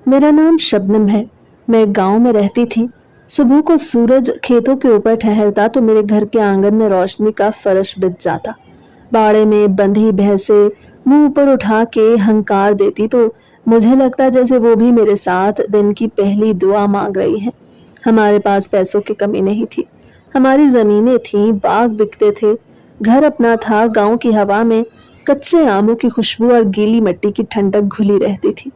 मेरा नाम शबनम है। मैं एक गांव में रहती थी। सुबह को सूरज खेतों के ऊपर ठहरता तो मेरे घर के आंगन में रोशनी का फर्श बिछ जाता। बाड़े में बंधी भैंसें मुंह ऊपर उठा के हंकार देती तो मुझे लगता जैसे वो भी मेरे साथ दिन की पहली दुआ मांग रही है। हमारे पास पैसों की कमी नहीं थी। हमारी जमीनें थीं, बाग बिकते थे, घर अपना था। गांव की हवा में कच्चे आमों की खुशबू और गीली मिट्टी की ठंडक घुली रहती थी।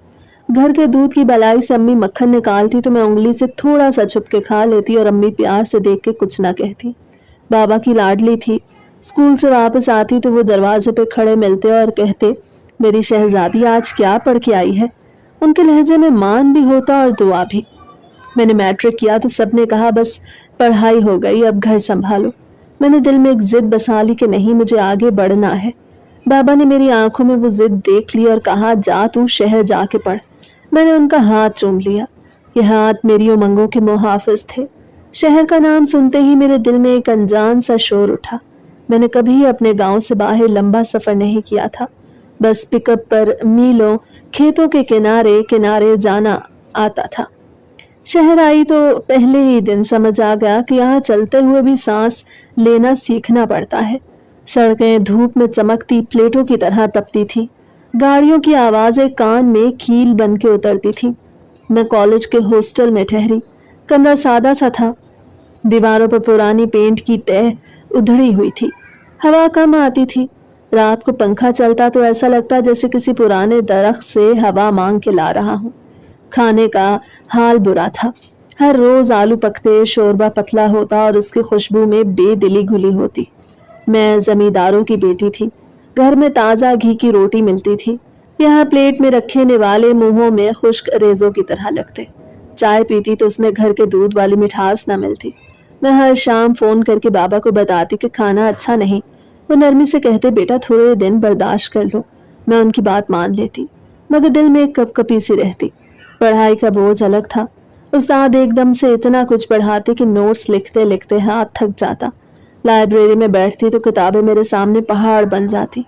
घर के दूध की बलाई से अम्मी मक्खन निकालती तो मैं उंगली से थोड़ा सा छुप के खा लेती और अम्मी प्यार से देख के कुछ ना कहती। बाबा की लाडली थी। स्कूल से वापस आती तो वो दरवाजे पे खड़े मिलते और कहते, मेरी शहजादी आज क्या पढ़ के आई है। उनके लहजे में मान भी होता और दुआ भी। मैंने मैट्रिक किया तो सबने कहा बस पढ़ाई हो गई, अब घर संभालो। मैंने दिल में एक जिद बसा ली कि नहीं, मुझे आगे बढ़ना है। बाबा ने मेरी आंखों में वो जिद देख ली और कहा, जा तू शहर जाके पढ़। मैंने उनका हाथ चूम लिया। ये हाथ मेरी उमंगों के मुहाफिज थे। शहर का नाम सुनते ही मेरे दिल में एक अनजान सा शोर उठा। मैंने कभी अपने गांव से बाहर लंबा सफर नहीं किया था। बस पिकअप पर मीलों खेतों के किनारे किनारे जाना आता था। शहर आई तो पहले ही दिन समझ आ गया कि यहाँ चलते हुए भी सांस लेना सीखना पड़ता है। सड़कें धूप में चमकती प्लेटों की तरह तपती थी। गाड़ियों की आवाजें कान में कील बन के उतरती थी। मैं कॉलेज के हॉस्टल में ठहरी। कमरा सादा सा था। दीवारों पर पुरानी पेंट की तह उधड़ी हुई थी। हवा कम आती थी। रात को पंखा चलता तो ऐसा लगता जैसे किसी पुराने दरख्त से हवा मांग के ला रहा हूँ। खाने का हाल बुरा था। हर रोज आलू पकते, शोरबा पतला होता और उसकी खुशबू में बेदिली घुली होती। मैं जमींदारों की बेटी थी। घर में ताजा घी की रोटी मिलती थी। यहाँ प्लेट में रखे वाले मुंहों में खुश्क रेजों की तरह लगते। चाय पीती तो उसमें घर के दूध वाली मिठास न मिलती। मैं हर शाम फोन करके बाबा को बताती कि खाना अच्छा नहीं। वो नरमी से कहते, बेटा थोड़े दिन बर्दाश्त कर लो। मैं उनकी बात मान लेती, मगर दिल में एक कपकपी सी रहती। पढ़ाई का बोझ अलग था। उस्ताद एकदम से इतना कुछ पढ़ाते कि नोट्स लिखते लिखते हाथ थक जाता। लाइब्रेरी में बैठती तो किताबें मेरे सामने पहाड़ बन जाती।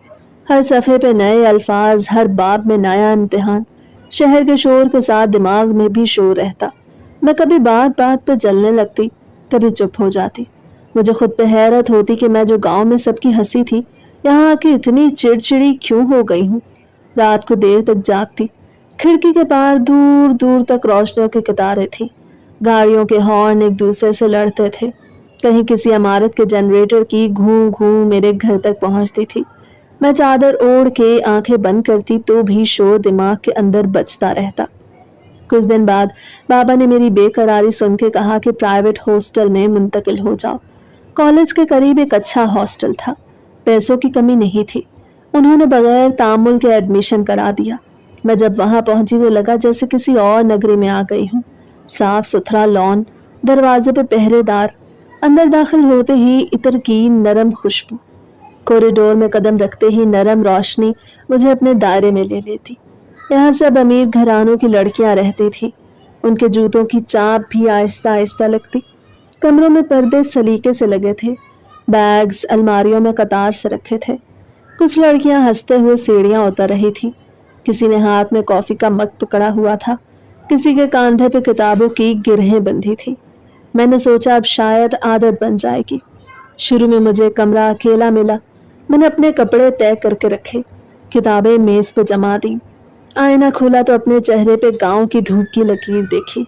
हर सफ़े पे नए अल्फाज, हर बाब में नया इम्तिहान। शहर के शोर के साथ दिमाग में भी शोर रहता। मैं कभी बात बात पे जलने लगती, कभी चुप हो जाती। मुझे खुद पे हैरत होती कि मैं जो गांव में सबकी हंसी थी, यहाँ आके इतनी चिड़चिड़ी क्यों हो गई हूँ। रात को देर तक जागती। खिड़की के पार दूर दूर तक रोशनियों की कतारें थी। गाड़ियों के हॉर्न एक दूसरे से लड़ते थे। कहीं किसी इमारत के जनरेटर की घूं घूं मेरे घर तक पहुंचती थी। मैं चादर ओढ़ के आंखें बंद करती तो भी शोर दिमाग के अंदर बजता रहता। कुछ दिन बाद बाबा ने मेरी बेकरारी सुन के कहा कि प्राइवेट हॉस्टल में मुंतकिल हो जाओ। कॉलेज के करीब एक अच्छा हॉस्टल था। पैसों की कमी नहीं थी। उन्होंने बगैर तामुल के एडमिशन करा दिया। मैं जब वहां पहुंची तो लगा जैसे किसी और नगरी में आ गई हूँ। साफ सुथरा लॉन, दरवाजे पे पहरेदार, अंदर दाखिल होते ही इत्र की नरम खुशबू। कॉरिडोर में कदम रखते ही नरम रोशनी मुझे अपने दायरे में ले लेती। यहाँ सब अमीर घरानों की लड़कियां रहती थी। उनके जूतों की चाप भी आहिस्ता आहिस्ता लगती। कमरों में पर्दे सलीके से लगे थे। बैग्स अलमारियों में कतार से रखे थे। कुछ लड़कियां हंसते हुए सीढ़ियां उतर रही थी। किसी ने हाथ में कॉफी का मग पकड़ा हुआ था। किसी के कांधे पे किताबों की गिरहें बंधी थी। मैंने सोचा अब शायद आदत बन जाएगी। शुरू में मुझे कमरा अकेला मिला। मैंने अपने कपड़े तय करके रखे, किताबें मेज पे जमा दी। आईना खोला तो अपने चेहरे पे गांव की धूप की लकीर देखी।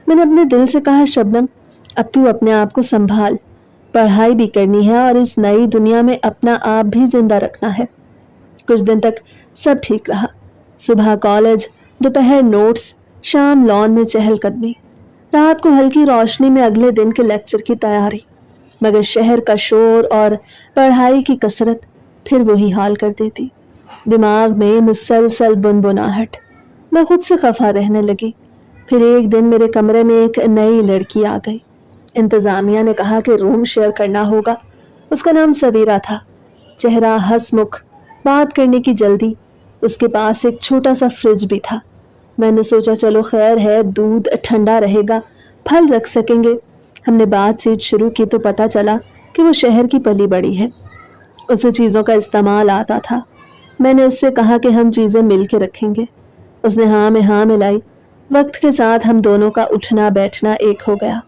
मैंने अपने दिल से कहा, शबनम अब तू अपने आप को संभाल। पढ़ाई भी करनी है और इस नई दुनिया में अपना आप भी जिंदा रखना है। कुछ दिन तक सब ठीक रहा। सुबह कॉलेज, दोपहर नोट्स, शाम लॉन में चहलकदमी, रात को हल्की रोशनी में अगले दिन के लेक्चर की तैयारी। मगर शहर का शोर और पढ़ाई की कसरत फिर वही हाल कर देती। दिमाग में मुसलसल बुनबुनाहट। मैं खुद से खफा रहने लगी। फिर एक दिन मेरे कमरे में एक नई लड़की आ गई। इंतजामिया ने कहा कि रूम शेयर करना होगा। उसका नाम सवीरा था। चेहरा हंसमुख, बात करने की जल्दी। उसके पास एक छोटा सा फ्रिज भी था। मैंने सोचा चलो खैर है, दूध ठंडा रहेगा, फल रख सकेंगे। हमने बातचीत शुरू की तो पता चला कि वो शहर की पली बड़ी है। उसे चीज़ों का इस्तेमाल आता था। मैंने उससे कहा कि हम चीज़ें मिल के रखेंगे। उसने हाँ में हाँ मिलाई। वक्त के साथ हम दोनों का उठना बैठना एक हो गया।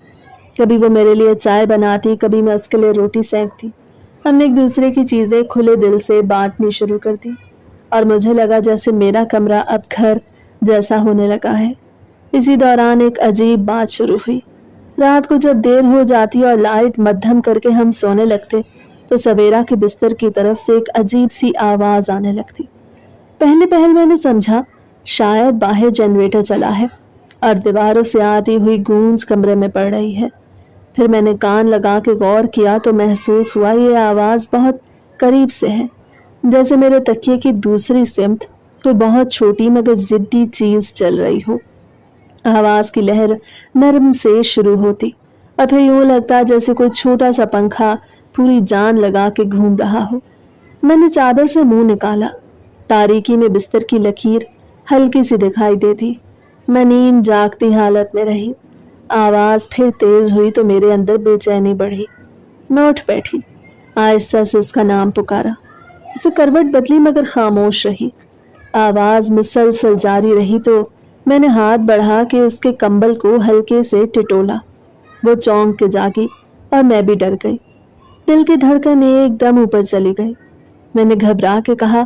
कभी वो मेरे लिए चाय बनाती, कभी मैं उसके लिए रोटी सेंकती। हमने एक दूसरे की चीजें खुले दिल से बांटनी शुरू कर दी और मुझे लगा जैसे मेरा कमरा अब घर जैसा होने लगा है। इसी दौरान एक अजीब बात शुरू हुई। रात को जब देर हो जाती और लाइट मद्धम करके हम सोने लगते तो सवेरा के बिस्तर की तरफ से एक अजीब सी आवाज आने लगती। पहले पहल मैंने समझा शायद बाहर जनरेटर चला है और दीवारों से आती हुई गूंज कमरे में पड़ रही है। फिर मैंने कान लगा के गौर किया तो महसूस हुआ ये आवाज बहुत करीब से है, जैसे मेरे तकिए की दूसरी सिमत कोई बहुत छोटी मगर जिद्दी चीज चल रही हो। आवाज की लहर नरम से शुरू होती और फिर यूं लगता जैसे कोई छोटा सा पंखा पूरी जान लगा के घूम रहा हो। मैंने चादर से मुंह निकाला। तारीकी में बिस्तर की लकीर हल्की सी दिखाई देती। मैं नींद जागती हालत में रही। आवाज फिर तेज हुई तो मेरे अंदर बेचैनी बढ़ी। मैं उठ बैठी, आहिस्ता से उसका नाम पुकारा। उसे करवट बदली मगर खामोश रही। आवाज मुसलसल जारी रही तो मैंने हाथ बढ़ा के उसके कंबल को हल्के से टिटोला। वो चौंक के जागी और मैं भी डर गई। दिल की धड़कन एकदम ऊपर चली गई। मैंने घबरा के कहा,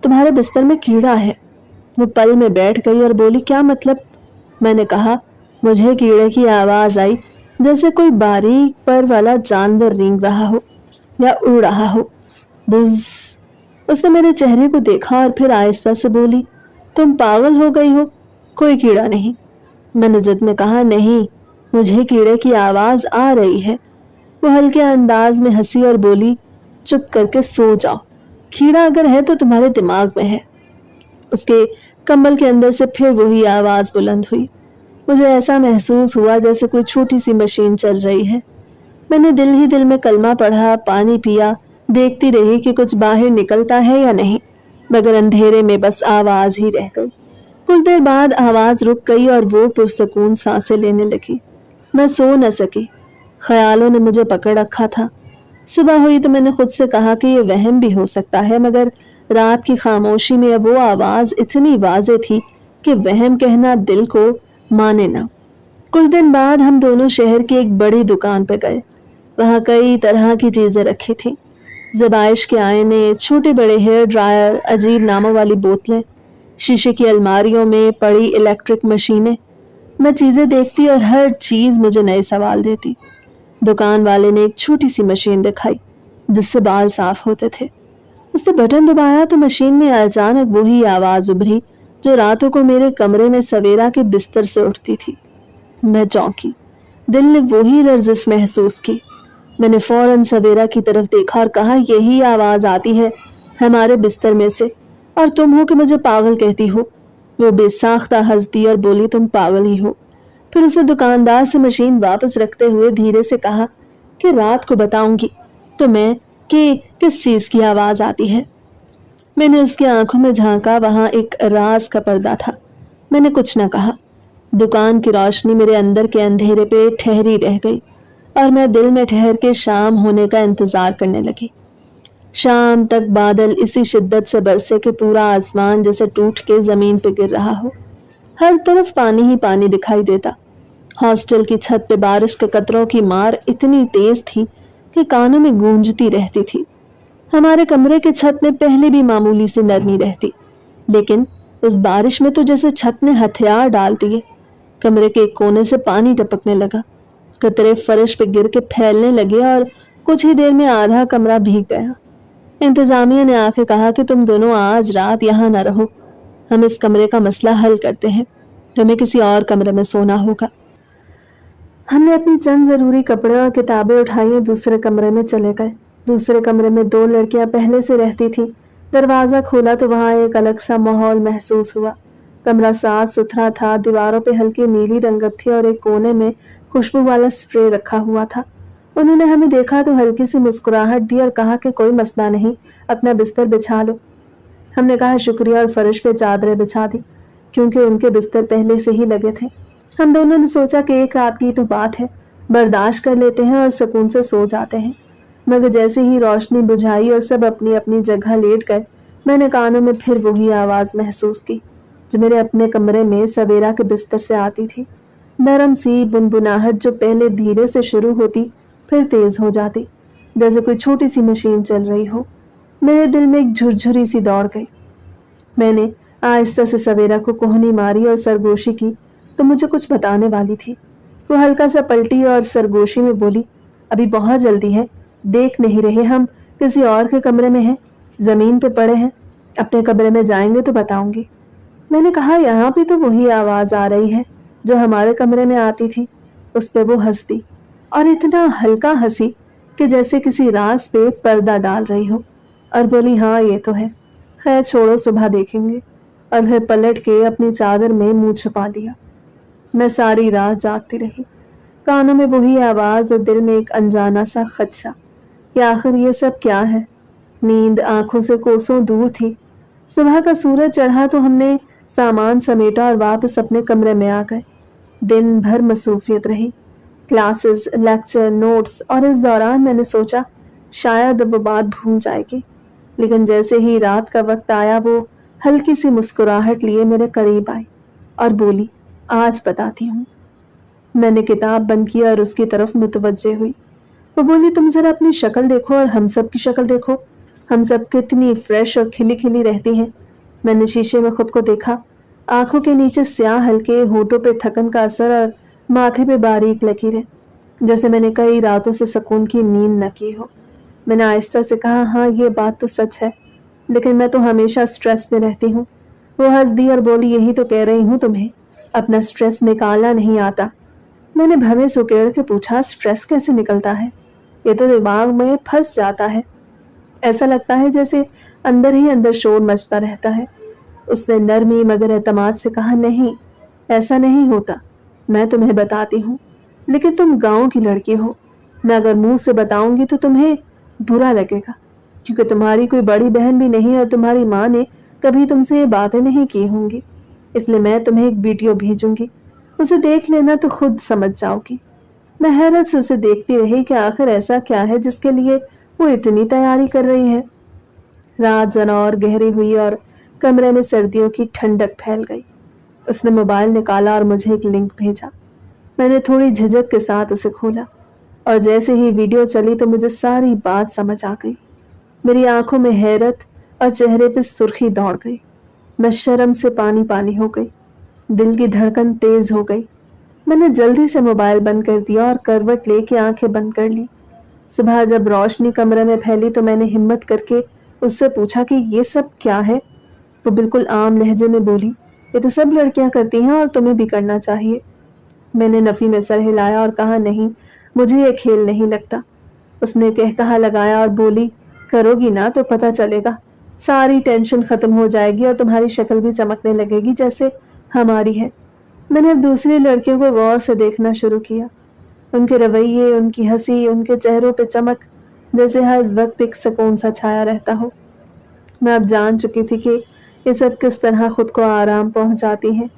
तुम्हारे बिस्तर में कीड़ा है। वो पल में बैठ गई और बोली, क्या मतलब? मैंने कहा, मुझे कीड़े की आवाज आई जैसे कोई बारीक पर वाला जानवर रेंग रहा हो या उड़ रहा हो। बुज़। उसने मेरे चेहरे को देखा और फिर आहिस्ता से बोली, तुम पागल हो गई हो, कोई कीड़ा नहीं। मैंने जिद में कहा, नहीं, मुझे कीड़े की आवाज आ रही है। वो हल्के अंदाज में हंसी और बोली, चुप करके सो जाओ, कीड़ा अगर है तो तुम्हारे दिमाग में है। उसके कंबल के अंदर से फिर वही आवाज बुलंद हुई। मुझे ऐसा महसूस हुआ जैसे कोई छोटी सी मशीन चल रही है। मैंने दिल ही दिल में कलमा पढ़ा, पानी पिया, देखती रही कि कुछ बाहर निकलता है या नहीं, मगर अंधेरे में बस आवाज ही रह गई। कुछ देर बाद आवाज रुक गई और वो पुरसकून सांसें लेने लगी। मैं सो न सकी, ख्यालों ने मुझे पकड़ रखा था। सुबह हुई तो मैंने खुद से कहा कि ये वहम भी हो सकता है, मगर रात की खामोशी में वो आवाज इतनी वाज़ेह थी कि वहम कहना दिल को माने ना। कुछ दिन बाद हम दोनों शहर की एक बड़ी दुकान पर गए। वहाँ कई तरह की चीजें रखी थी, ज़बाइश के आईने, छोटे बड़े हेयर ड्रायर, अजीब नामों वाली बोतलें, शीशे की अलमारियों में पड़ी इलेक्ट्रिक मशीनें। मैं चीजें देखती और हर चीज मुझे नए सवाल देती। दुकान वाले ने एक छोटी सी मशीन दिखाई जिससे बाल साफ होते थे। उसने बटन दबाया तो मशीन में अचानक वही आवाज उभरी जो रातों को मेरे कमरे में सवेरा के बिस्तर से उठती थी। मैं चौंकी, दिल ने वही लर्जिश महसूस की। मैंने फौरन सवेरा की तरफ देखा और कहा, यही आवाज आती है हमारे बिस्तर में से, और तुम हो कि मुझे पागल कहती हो। वो बेसाख्ता हंस दी और बोली, तुम पागल ही हो। फिर उसे दुकानदार से मशीन वापस रखते हुए धीरे से कहा कि रात को बताऊंगी तुम्हें कि किस चीज की आवाज आती है। मैंने उसकी आंखों में झांका, वहां एक राज का पर्दा था। मैंने कुछ न कहा। दुकान की रोशनी मेरे अंदर के अंधेरे पे ठहरी रह गई और मैं दिल में ठहर के शाम होने का इंतजार करने लगी। शाम तक बादल इसी शिद्दत से बरसे कि पूरा आसमान जैसे टूट के जमीन पे गिर रहा हो। हर तरफ पानी ही पानी दिखाई देता। हॉस्टल की छत पे बारिश के कतरों की मार इतनी तेज थी कि कानों में गूंजती रहती थी। हमारे कमरे के छत में पहले भी मामूली सी नरमी रहती, लेकिन इस बारिश में तो जैसे छत ने हथियार डाल दिए। कमरे के एक कोने से पानी टपकने लगा, कतरे फर्श पे गिर के फैलने लगे और कुछ ही देर में आधा कमरा भीग गया। इंतजामिया ने आके कहा कि तुम दोनों आज रात यहाँ न रहो, हम इस कमरे का मसला हल करते हैं, तुम्हें किसी और कमरे में सोना होगा। हमने अपनी चंद जरूरी कपड़े और किताबें उठाई और दूसरे कमरे में चले गए। दूसरे कमरे में 2 लड़कियां पहले से रहती थीं। दरवाजा खोला तो वहां एक अलग सा माहौल महसूस हुआ। कमरा साफ सुथरा था, दीवारों पे हल्की नीली रंगत थी और एक कोने में खुशबू वाला स्प्रे रखा हुआ था। उन्होंने हमें देखा तो हल्की सी मुस्कुराहट दी और कहा कि कोई मसला नहीं, अपना बिस्तर बिछा लो। हमने कहा शुक्रिया और फर्श पे चादरें बिछा दी, क्योंकि उनके बिस्तर पहले से ही लगे थे। हम दोनों ने सोचा कि एक रात की तो बात है, बर्दाश्त कर लेते हैं और सुकून से सो जाते हैं। मगर जैसे ही रोशनी बुझाई और सब अपनी अपनी जगह लेट गए, मैंने कानों में फिर वही आवाज महसूस की। जो मेरे अपने कमरे में सवेरा के बिस्तर से आती थी। नरम सी बुनबुनाहट जो पहले धीरे से शुरू होती फिर तेज हो जाती, जैसे कोई छोटी सी मशीन चल रही हो। मेरे दिल में एक झुरझुरी सी दौड़ गई। मैंने आहिस्ता से सवेरा को कोहनी मारी और सरगोशी की तो मुझे कुछ बताने वाली थी। वो हल्का सा पलटी और सरगोशी में बोली, अभी बहुत जल्दी है, देख नहीं रहे हम किसी और के कमरे में हैं, जमीन पे पड़े हैं, अपने कमरे में जाएंगे तो बताऊंगी। मैंने कहा, यहाँ भी तो वही आवाज आ रही है जो हमारे कमरे में आती थी। उस पे वो हंस दी और इतना हल्का हंसी कि जैसे किसी राज पे पर्दा डाल रही हो, और बोली, हाँ ये तो है, खैर छोड़ो, सुबह देखेंगे। और फिर पलट के अपनी चादर में मुंह छुपा लिया। मैं सारी रात जागती रही, कानों में वही आवाज और दिल में एक अनजाना सा खदशा कि आखिर ये सब क्या है। नींद आंखों से कोसों दूर थी। सुबह का सूरज चढ़ा तो हमने सामान समेटा और वापस अपने कमरे में आ गए। दिन भर मसरूफियत रही, क्लासेस, लेक्चर, नोट्स, और इस दौरान मैंने सोचा शायद वो बात भूल जाएगी। लेकिन जैसे ही रात का वक्त आया वो हल्की सी मुस्कुराहट लिए मेरे करीब आई और बोली, आज बताती हूँ। मैंने किताब बंद किया और उसकी तरफ मुतवज्जे हुई। वो बोली, तुम जरा अपनी शक्ल देखो और हम सब की शक्ल देखो, हम सब कितनी फ्रेश और खिली खिली रहती हैं। मैंने शीशे में खुद को देखा, आंखों के नीचे स्याह हल्के, होठों पे थकन का असर और माथे पे बारीक लकीरें, जैसे मैंने कई रातों से सुकून की नींद न की हो। मैंने आहिस्ता से कहा, हाँ ये बात तो सच है, लेकिन मैं तो हमेशा स्ट्रेस में रहती हूँ। वो हंस दी और बोली, यही तो कह रही हूँ तुम्हें, अपना स्ट्रेस निकालना नहीं आता। मैंने भवें से उकेड़ के पूछा, स्ट्रेस कैसे निकलता है? ये तो दिमाग में फंस जाता है, ऐसा लगता है जैसे अंदर ही अंदर शोर मचता रहता है। उसने नरमी मगर एतमाद से कहा, नहीं ऐसा नहीं होता, मैं तुम्हें बताती हूँ, लेकिन तुम गांव की लड़की हो, मैं अगर मुंह से बताऊंगी तो तुम्हें बुरा लगेगा, क्योंकि तुम्हारी कोई बड़ी बहन भी नहीं और तुम्हारी माँ ने कभी तुमसे ये बातें नहीं की होंगी। इसलिए मैं तुम्हें एक वीडियो भेजूंगी, उसे देख लेना तो खुद समझ जाओगी। मैं हैरत से उसे देखती रही कि आखिर ऐसा क्या है जिसके लिए वो इतनी तैयारी कर रही है। रात जरा और गहरी हुई और कमरे में सर्दियों की ठंडक फैल गई। उसने मोबाइल निकाला और मुझे एक लिंक भेजा। मैंने थोड़ी झिझक के साथ उसे खोला और जैसे ही वीडियो चली तो मुझे सारी बात समझ आ गई। मेरी आंखों में हैरत और चेहरे पे सुर्खी दौड़ गई। मैं शर्म से पानी पानी हो गई, दिल की धड़कन तेज हो गई। मैंने जल्दी से मोबाइल बंद कर दिया और करवट लेके आंखें बंद कर ली। सुबह जब रोशनी कमरे में फैली तो मैंने हिम्मत करके उससे पूछा कि ये सब क्या है। वो बिल्कुल आम लहजे में बोली, ये तो सब लड़कियां करती हैं और तुम्हें भी करना चाहिए। मैंने नफी में सर हिलाया और कहा, नहीं, मुझे ये खेल नहीं लगता। उसने कहकहा लगाया और बोली, करोगी ना तो पता चलेगा, सारी टेंशन खत्म हो जाएगी और तुम्हारी शक्ल भी चमकने लगेगी जैसे हमारी है। मैंने अब दूसरी लड़कियों को गौर से देखना शुरू किया। उनके रवैये, उनकी हंसी, उनके चेहरों पे चमक, जैसे हर वक्त एक सुकून सा छाया रहता हो। मैं अब जान चुकी थी कि ये सब किस तरह खुद को आराम पहुंचाती हैं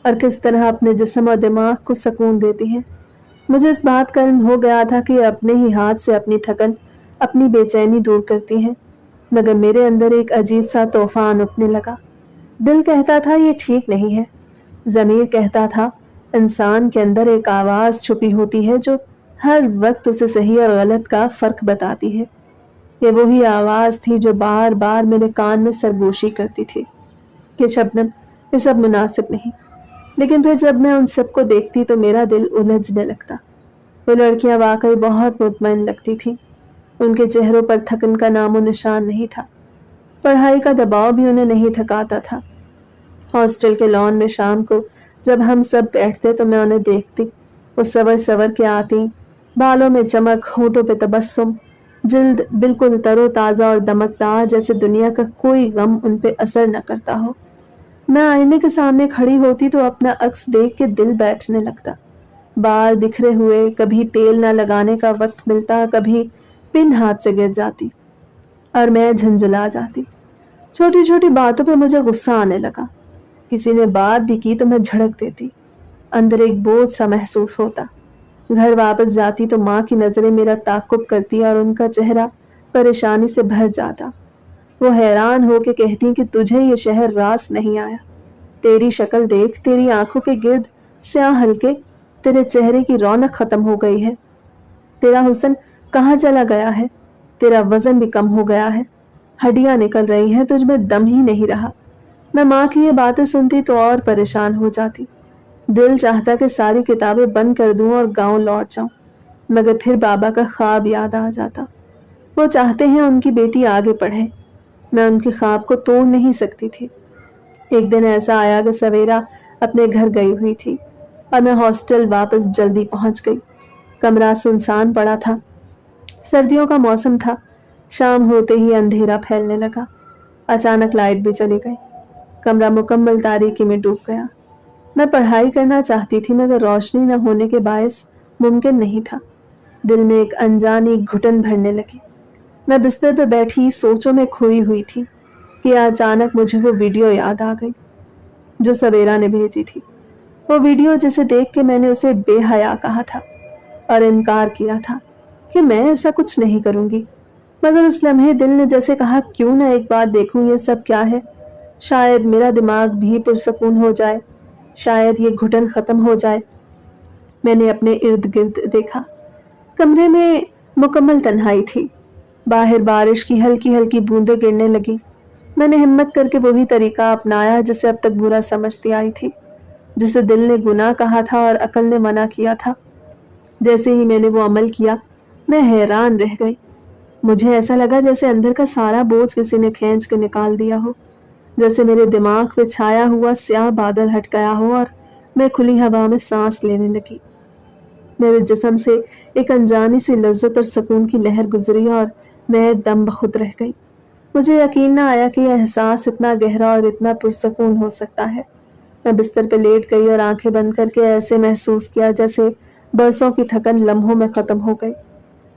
और किस तरह अपने जिस्म और दिमाग को सुकून देती हैं। मुझे इस बात का इल्म हो गया था कि अपने ही हाथ से अपनी थकन, अपनी बेचैनी दूर करती हैं, मगर मेरे अंदर एक अजीब सा तूफान उठने लगा। दिल कहता था ये ठीक नहीं है, ज़मीर कहता था इंसान के अंदर एक आवाज़ छुपी होती है जो हर वक्त उसे सही और गलत का फ़र्क बताती है। ये वही आवाज़ थी जो बार बार मेरे कान में सरगोशी करती थी कि शबनम, ये सब मुनासिब नहीं। लेकिन फिर जब मैं उन सबको देखती तो मेरा दिल उलझने लगता। वो लड़कियां वाकई बहुत मुतमईन लगती थीं। उनके चेहरों पर थकन का नामो निशान नहीं था। पढ़ाई का दबाव भी उन्हें नहीं थकाता था। हॉस्टल के लॉन में शाम को जब हम सब बैठते तो मैं उन्हें देखती। वो सवर सवर के आती, बालों में चमक, होठों पे तबस्सुम, जिल्द बिल्कुल तरोताज़ा और दमकदार, जैसे दुनिया का कोई गम उन पे असर न करता हो। मैं आईने के सामने खड़ी होती तो अपना अक्स देख के दिल बैठने लगता। बाल बिखरे हुए, कभी तेल न लगाने का वक्त मिलता, कभी पिन हाथ से गिर जाती और मैं झंझला जाती। छोटी छोटी बातों पे मुझे गुस्सा आने लगा। किसी ने बात भी की तो मैं झड़क देती। अंदर एक बोझ सा महसूस होता। घर वापस जाती तो माँ की नजरें मेरा ताक़ुब करती और उनका चेहरा परेशानी से भर जाता। वो हैरान हो के कहती कि तुझे ये शहर रास नहीं आया। तेरी शक्ल देख, तेरी आंखों के गिर्द स्याह हल्के, तेरे चेहरे की रौनक खत्म हो गई है। तेरा हुस्न कहाँ चला गया है? तेरा वजन भी कम हो गया है, हड्डियां निकल रही हैं, तुझ में दम ही नहीं रहा। मैं माँ की ये बातें सुनती तो और परेशान हो जाती। दिल चाहता कि सारी किताबें बंद कर दूं और गांव लौट जाऊं, मगर फिर बाबा का ख्वाब याद आ जाता। वो चाहते हैं उनकी बेटी आगे पढ़े, मैं उनके ख्वाब को तोड़ नहीं सकती थी। एक दिन ऐसा आया कि सवेरा अपने घर गई हुई थी और मैं हॉस्टल वापस जल्दी पहुंच गई। कमरा सुनसान पड़ा था, सर्दियों का मौसम था। शाम होते ही अंधेरा फैलने लगा, अचानक लाइट भी चली गई, कमरा मुकम्मल तारीकी में डूब गया। मैं पढ़ाई करना चाहती थी मगर रोशनी न होने के बायस मुमकिन नहीं था। दिल में एक अनजानी घुटन भरने लगी। मैं बिस्तर पर बैठी सोचों में खोई हुई थी कि अचानक मुझे वो वीडियो याद आ गई जो सवेरा ने भेजी थी। वो वीडियो जिसे देख के मैंने उसे बेहया कहा था और इनकार किया था कि मैं ऐसा कुछ नहीं करूंगी, मगर उस लम्हे दिल ने जैसे कहा, क्यों ना एक बार देखूं ये सब क्या है। शायद मेरा दिमाग भी पुरसकून हो जाए, शायद ये घुटन खत्म हो जाए। मैंने अपने इर्द गिर्द देखा। कमरे में मुकम्मल तन्हाई थी। बाहर बारिश की हल्की हल्की बूंदें गिरने लगी। मैंने हिम्मत करके वही तरीका अपनाया जिसे अब तक बुरा समझती आई थी, जिसे दिल ने गुनाह कहा था और अकल ने मना किया था। जैसे ही मैंने वो अमल किया, मैं हैरान रह गई। मुझे ऐसा लगा जैसे अंदर का सारा बोझ किसी ने खींच के निकाल दिया हो, जैसे मेरे दिमाग पे छाया हुआ स्याह बादल हट गया हो और मैं खुली हवा में सांस लेने लगी। मेरे जिस्म से एक अनजानी सी लज्जत और सुकून की लहर गुजरी और मैं दम बखुद रह गई। मुझे यकीन न आया कि यह एहसास इतना गहरा और इतना पुरसकून हो सकता है। मैं बिस्तर पर लेट गई और आंखें बंद करके ऐसे महसूस किया जैसे बरसों की थकन लम्हों में खत्म हो गई।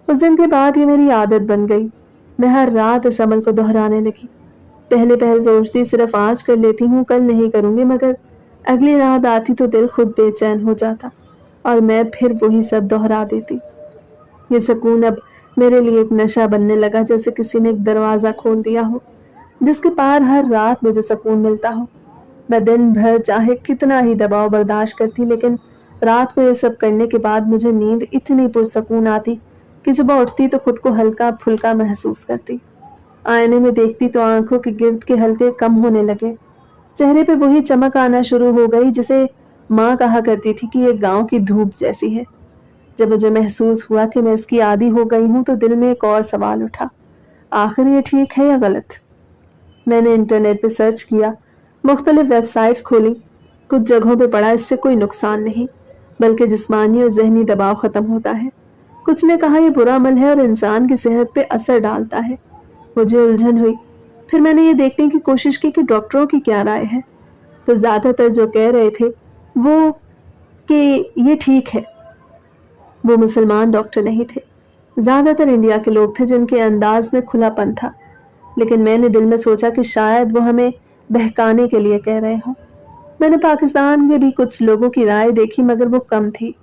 उस दिन के बाद ये मेरी आदत बन गई। मैं हर रात इस अमल को दोहराने लगी। पहले पहल सोचती सिर्फ आज कर लेती हूँ, कल नहीं करूंगी, मगर अगली रात आती तो दिल खुद बेचैन हो जाता और मैं फिर वही सब दोहरा देती। ये सुकून अब मेरे लिए एक नशा बनने लगा, जैसे किसी ने एक दरवाजा खोल दिया हो जिसके पार हर रात मुझे सुकून मिलता हो। मैं दिन भर चाहे कितना ही दबाव बर्दाश्त करती, लेकिन रात को ये सब करने के बाद मुझे नींद इतनी पुरसकून आती कि सुबह उठती तो खुद को हल्का फुल्का महसूस करती। आईने में देखती तो आंखों के गिर्द के हल्के कम होने लगे, चेहरे पे वही चमक आना शुरू हो गई जिसे माँ कहा करती थी कि ये गांव की धूप जैसी है। जब मुझे महसूस हुआ कि मैं इसकी आदी हो गई हूँ तो दिल में एक और सवाल उठा, आखिर ये ठीक है या गलत। मैंने इंटरनेट पे सर्च किया, मुख्तलिफ वेबसाइट्स खोली। कुछ जगहों पे पढ़ा इससे कोई नुकसान नहीं, बल्कि जिस्मानी और जहनी दबाव खत्म होता है। कुछ ने कहा यह बुरा अमल है और इंसान की सेहत पे असर डालता है। मुझे उलझन हुई। फिर मैंने ये देखने की कोशिश की कि डॉक्टरों की क्या राय है, तो ज़्यादातर जो कह रहे थे वो कि ये ठीक है। वो मुसलमान डॉक्टर नहीं थे, ज़्यादातर इंडिया के लोग थे जिनके अंदाज में खुलापन था, लेकिन मैंने दिल में सोचा कि शायद वो हमें बहकाने के लिए कह रहे हों। मैंने पाकिस्तान के भी कुछ लोगों की राय देखी, मगर वो कम थी।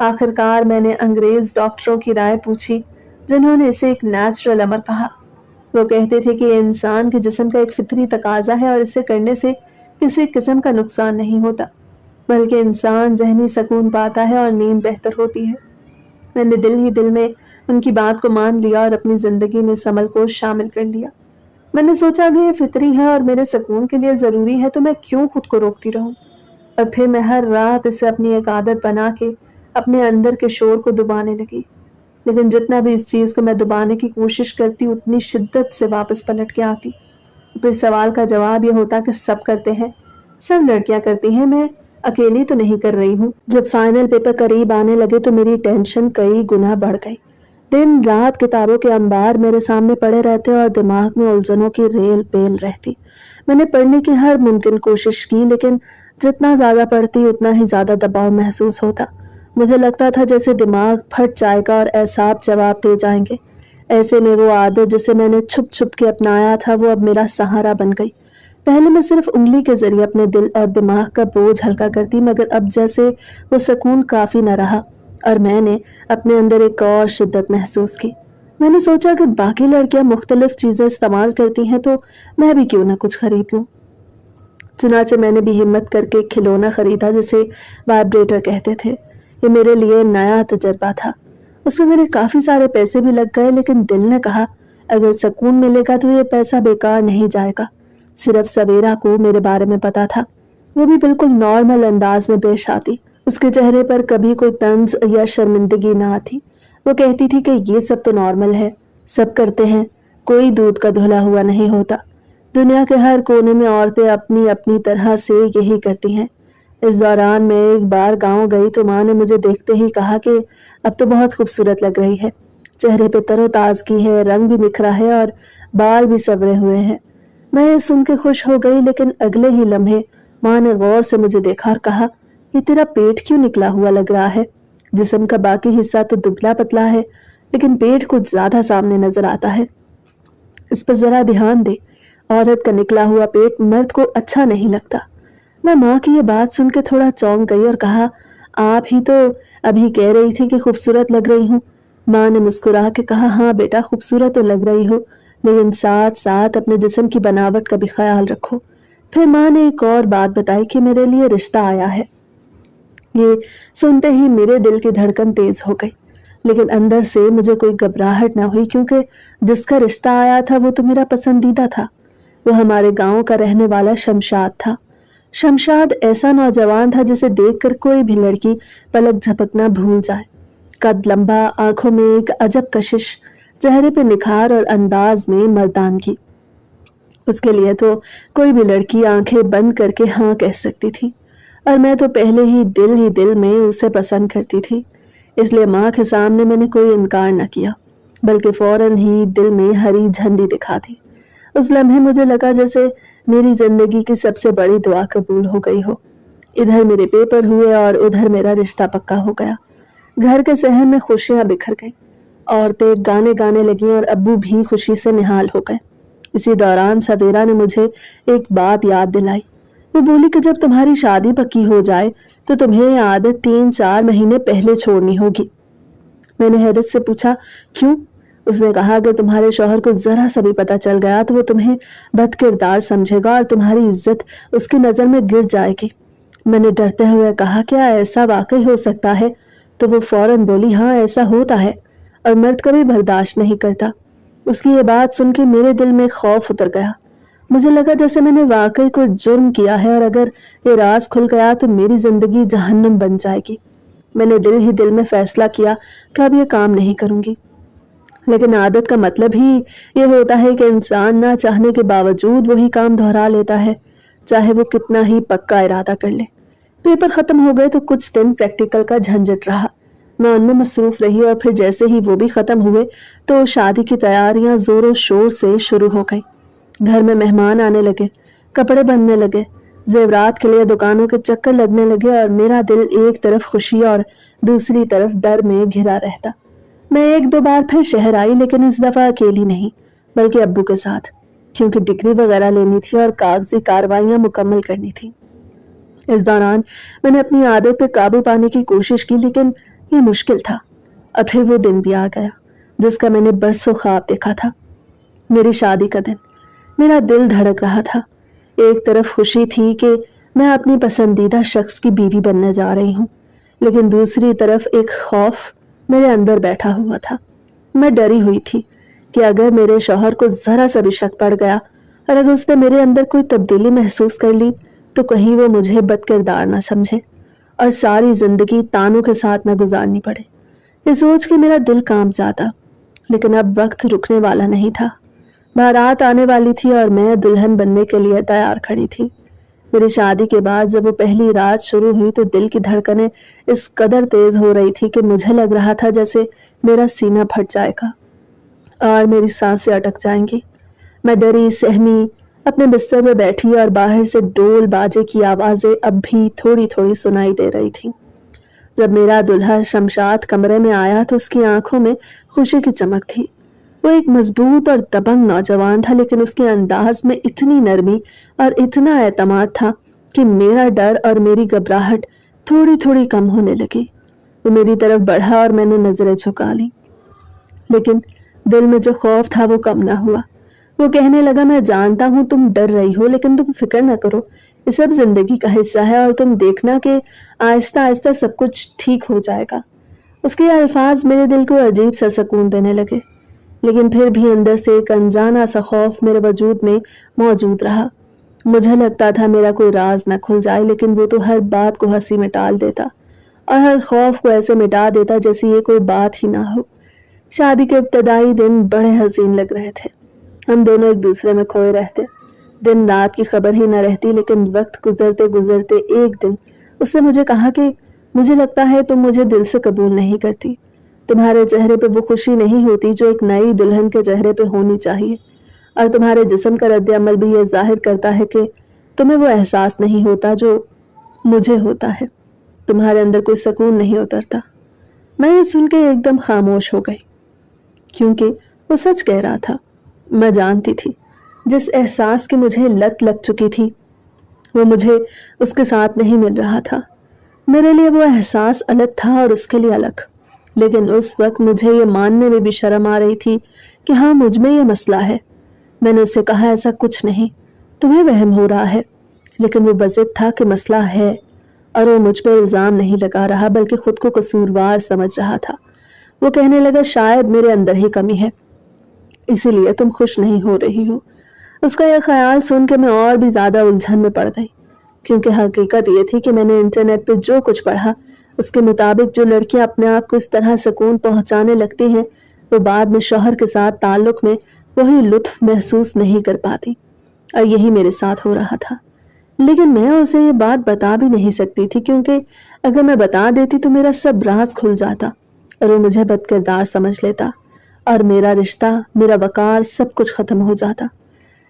आखिरकार मैंने अंग्रेज डॉक्टरों की राय पूछी जिन्होंने इसे एक नेचुरल अमर कहा। वो कहते थे कि इंसान के जिस्म का एक फितरी तकाजा है और इसे करने से किसी किस्म का नुकसान नहीं होता, बल्कि इंसान जहनी सुकून पाता है और नींद बेहतर होती है। मैंने दिल ही दिल में उनकी बात को मान लिया और अपनी जिंदगी में इस अमल को शामिल कर लिया। मैंने सोचा कि ये फितरी है और मेरे सुकून के लिए ज़रूरी है, तो मैं क्यों खुद को रोकती रहूं। और फिर मैं हर रात इसे अपनी एक आदत बना के अपने अंदर के शोर को दबाने लगी। लेकिन जितना भी इस चीज़ को मैं दबाने की कोशिश करती उतनी शिद्दत से वापस पलट के आती। फिर सवाल का जवाब ये होता कि सब करते हैं, सब लड़कियां करती हैं, मैं अकेली तो नहीं कर रही हूँ। जब फाइनल पेपर करीब आने लगे तो मेरी टेंशन कई गुना बढ़ गई। दिन रात किताबों के अंबार मेरे सामने पड़े रहते और दिमाग में उलझनों की रेल पेल रहती। मैंने पढ़ने की हर मुमकिन कोशिश की, लेकिन जितना ज़्यादा पढ़ती उतना ही ज़्यादा दबाव महसूस होता। मुझे लगता था जैसे दिमाग फट जाएगा और एहसास जवाब दे जाएंगे। ऐसे में वो आदत जिसे मैंने छुप छुप के अपनाया था वो अब मेरा सहारा बन गई। पहले मैं सिर्फ उंगली के जरिए अपने दिल और दिमाग का बोझ हल्का करती, मगर अब जैसे वो सुकून काफ़ी न रहा और मैंने अपने अंदर एक और शिद्दत महसूस की। मैंने सोचा कि बाकी लड़कियां मुख्तलिफ चीज़ें इस्तेमाल करती हैं तो मैं भी क्यों ना कुछ खरीद लूँ। चुनाचे मैंने भी हिम्मत करके एक खिलौना खरीदा जिसे वाइब्रेटर कहते थे। ये मेरे लिए नया तजर्बा था। उसमें मेरे काफी सारे पैसे भी लग गए, लेकिन दिल ने कहा अगर सुकून मिलेगा तो ये पैसा बेकार नहीं जाएगा। सिर्फ सवेरा को मेरे बारे में पता था। वो भी बिल्कुल नॉर्मल अंदाज में पेश आती। उसके चेहरे पर कभी कोई तंज या शर्मिंदगी ना आती। वो कहती थी कि ये सब तो नॉर्मल है, सब करते हैं, कोई दूध का धुला हुआ नहीं होता। दुनिया के हर कोने में औरतें अपनी अपनी तरह से यही करती हैं। इस दौरान मैं एक बार गांव गई तो माँ ने मुझे देखते ही कहा कि अब तो बहुत खूबसूरत लग रही है। चेहरे पे तरोताजगी है, रंग भी निखरा है और बाल भी संवरे हुए हैं। मैं ये सुन के खुश हो गई, लेकिन अगले ही लम्हे माँ ने गौर से मुझे देखा और कहा ये तेरा पेट क्यों निकला हुआ लग रहा है? जिस्म का बाकी हिस्सा तो दुबला पतला है, लेकिन पेट कुछ ज्यादा सामने नजर आता है। इस पर जरा ध्यान दे। औरत का निकला हुआ पेट मर्द को अच्छा नहीं लगता। मैं माँ की ये बात सुन के थोड़ा चौंक गई और कहा आप ही तो अभी कह रही थी कि खूबसूरत लग रही हूँ। माँ ने मुस्कुरा के कहा हाँ बेटा, खूबसूरत तो लग रही हो, लेकिन साथ साथ अपने जिस्म की बनावट का भी ख्याल रखो। फिर माँ ने एक और बात बताई कि मेरे लिए रिश्ता आया है। ये सुनते ही मेरे दिल की धड़कन तेज हो गई, लेकिन अंदर से मुझे कोई घबराहट ना हुई, क्योंकि जिसका रिश्ता आया था वो तो मेरा पसंदीदा था। वो हमारे गांव का रहने वाला शमशाद था। शमशाद ऐसा नौजवान था जिसे देखकर कोई भी लड़की पलक झपकना भूल जाए। कद लंबा, आंखों में एक अजब कशिश, चेहरे पे निखार और अंदाज में मर्दानगी। उसके लिए तो कोई भी लड़की आंखें बंद करके हाँ कह सकती थी, और मैं तो पहले ही दिल में उसे पसंद करती थी। इसलिए माँ के सामने मैंने कोई इनकार न किया, बल्कि फौरन ही दिल में हरी झंडी दिखा दी। उस लम्हे मुझे लगा जैसे मेरी जिंदगी की सबसे बड़ी दुआ कबूल हो गई हो। इधर मेरे पेपर हुए और उधर मेरा रिश्ता पक्का हो गया। घर के सहन में खुशियां बिखर गई। औरतें गाने गाने लगी और अब्बू भी खुशी से निहाल हो गए। इसी दौरान सवेरा ने मुझे एक बात याद दिलाई। वो बोली कि जब तुम्हारी शादी पक्की हो जाए तो तुम्हें ये आदत 3-4 महीने पहले छोड़नी होगी। मैंने हैरत से पूछा क्यों? उसने कहा कि तुम्हारे शौहर को जरा सा भी पता चल गया तो वो तुम्हें बदकिरदार समझेगा और तुम्हारी इज्जत उसकी नजर में गिर जाएगी। मैंने डरते हुए कहा क्या ऐसा वाकई हो सकता है? तो वो फौरन बोली हाँ ऐसा होता है, और मर्द कभी बर्दाश्त नहीं करता। उसकी ये बात सुन के मेरे दिल में खौफ उतर गया। मुझे लगा जैसे मैंने वाकई कोई जुर्म किया है और अगर ये राज खुल गया तो मेरी जिंदगी जहन्नुम बन जाएगी। मैंने दिल ही दिल में फैसला किया कि अब ये काम नहीं करूंगी। लेकिन आदत का मतलब ही ये होता है कि इंसान ना चाहने के बावजूद वही काम दोहरा लेता है, चाहे वो कितना ही पक्का इरादा कर ले। पेपर खत्म हो गए तो कुछ दिन प्रैक्टिकल का झंझट रहा। मैं उनमें मसरूफ रही और फिर जैसे ही वो भी खत्म हुए तो शादी की तैयारियां जोरों शोर से शुरू हो गई। घर में मेहमान आने लगे, कपड़े बनने लगे, जेवरात के लिए दुकानों के चक्कर लगने लगे और मेरा दिल एक तरफ खुशी और दूसरी तरफ डर में घिरा रहता। मैं 1-2 बार फिर शहर आई, लेकिन इस दफा अकेली नहीं बल्कि अब्बू के साथ, क्योंकि डिग्री वगैरह लेनी थी और कागजी कार्रवाइयां मुकम्मल करनी थी। इस दौरान मैंने अपनी आदत पे काबू पाने की कोशिश की, लेकिन ये मुश्किल था। और फिर वो दिन भी आ गया जिसका मैंने बरसों ख्वाब देखा था। मेरी शादी का दिन। मेरा दिल धड़क रहा था। एक तरफ खुशी थी कि मैं अपनी पसंदीदा शख्स की बीवी बनने जा रही हूँ, लेकिन दूसरी तरफ एक खौफ मेरे अंदर बैठा हुआ था। मैं डरी हुई थी कि अगर मेरे शौहर को जरा सा भी शक पड़ गया और अगर उसने मेरे अंदर कोई तब्दीली महसूस कर ली तो कहीं वो मुझे बदकिरदार ना समझे और सारी जिंदगी तानों के साथ न गुजारनी पड़े। ये सोच के मेरा दिल कांप जाता, लेकिन अब वक्त रुकने वाला नहीं था। बारात आने वाली थी और मैं दुल्हन बनने के लिए तैयार खड़ी थी। मेरी शादी के बाद जब वो पहली रात शुरू हुई तो दिल की धड़कनें इस कदर तेज हो रही थी कि मुझे लग रहा था जैसे मेरा सीना फट जाएगा और मेरी सांसें अटक जाएंगी। मैं डरी सहमी अपने बिस्तर में बैठी और बाहर से डोल बाजे की आवाजें अब भी थोड़ी थोड़ी सुनाई दे रही थी। जब मेरा दुल्हा शमशाद कमरे में आया तो उसकी आंखों में खुशी की चमक थी। वो एक मजबूत और दबंग नौजवान था, लेकिन उसके अंदाज में इतनी नरमी और इतना एतमाद था कि मेरा डर और मेरी घबराहट थोड़ी थोड़ी कम होने लगी। वो मेरी तरफ बढ़ा और मैंने नजरें झुका ली, लेकिन दिल में जो खौफ था वो कम ना हुआ। वो कहने लगा मैं जानता हूं तुम डर रही हो, लेकिन तुम फिक्र न करो, یہ سب زندگی کا حصہ ہے اور تم دیکھنا کہ آہستہ آہستہ سب کچھ ٹھیک ہو جائے گا۔ اس کے الفاظ میرے دل کو عجیب سا سکون دینے لگے، لیکن پھر بھی اندر سے ایک انجانا سا خوف میرے وجود میں موجود رہا۔ مجھے لگتا تھا میرا کوئی راز نہ کھل جائے، لیکن وہ تو ہر بات کو ہنسی میں ٹال دیتا اور ہر خوف کو ایسے مٹا دیتا جیسے یہ کوئی بات ہی نہ ہو۔ شادی کے ابتدائی دن بڑے حسین لگ رہے تھے، ہم دونوں ایک دوسرے میں کھوئے رہتے، دن رات کی خبر ہی نہ رہتی، لیکن وقت گزرتے گزرتے ایک دن اس نے مجھے کہا کہ مجھے لگتا ہے تم مجھے دل سے قبول نہیں کرتی، تمہارے چہرے پہ وہ خوشی نہیں ہوتی جو ایک نئی دلہن کے چہرے پہ ہونی چاہیے، اور تمہارے جسم کا رد عمل بھی یہ ظاہر کرتا ہے کہ تمہیں وہ احساس نہیں ہوتا جو مجھے ہوتا ہے، تمہارے اندر کوئی سکون نہیں اترتا۔ میں یہ سن کے ایک دم خاموش ہو گئی، کیونکہ وہ سچ کہہ رہا تھا۔ میں جانتی تھی جس احساس کی مجھے لت لگ چکی تھی وہ مجھے اس کے ساتھ نہیں مل رہا تھا۔ میرے لیے وہ احساس الگ تھا اور اس کے لیے الگ، لیکن اس وقت مجھے یہ ماننے میں بھی شرم آ رہی تھی کہ ہاں مجھ میں یہ مسئلہ ہے۔ میں نے اسے کہا ایسا کچھ نہیں، تمہیں وہم ہو رہا ہے، لیکن وہ بضد تھا کہ مسئلہ ہے، اور وہ مجھ پہ الزام نہیں لگا رہا بلکہ خود کو قصوروار سمجھ رہا تھا۔ وہ کہنے لگا شاید میرے اندر ہی کمی ہے، اسی لیے تم خوش نہیں ہو رہی ہو۔ اس کا یہ خیال سن کے میں اور بھی زیادہ الجھن میں پڑ گئی، کیونکہ حقیقت یہ تھی کہ میں نے انٹرنیٹ پہ جو کچھ پڑھا اس کے مطابق جو لڑکیاں اپنے آپ کو اس طرح سکون پہنچانے لگتی ہیں وہ بعد میں شوہر کے ساتھ تعلق میں وہی لطف محسوس نہیں کر پاتی، اور یہی میرے ساتھ ہو رہا تھا۔ لیکن میں اسے یہ بات بتا بھی نہیں سکتی تھی، کیونکہ اگر میں بتا دیتی تو میرا سب راز کھل جاتا اور وہ مجھے بد کردار سمجھ لیتا اور میرا رشتہ، میرا وقار سب کچھ ختم ہو جاتا۔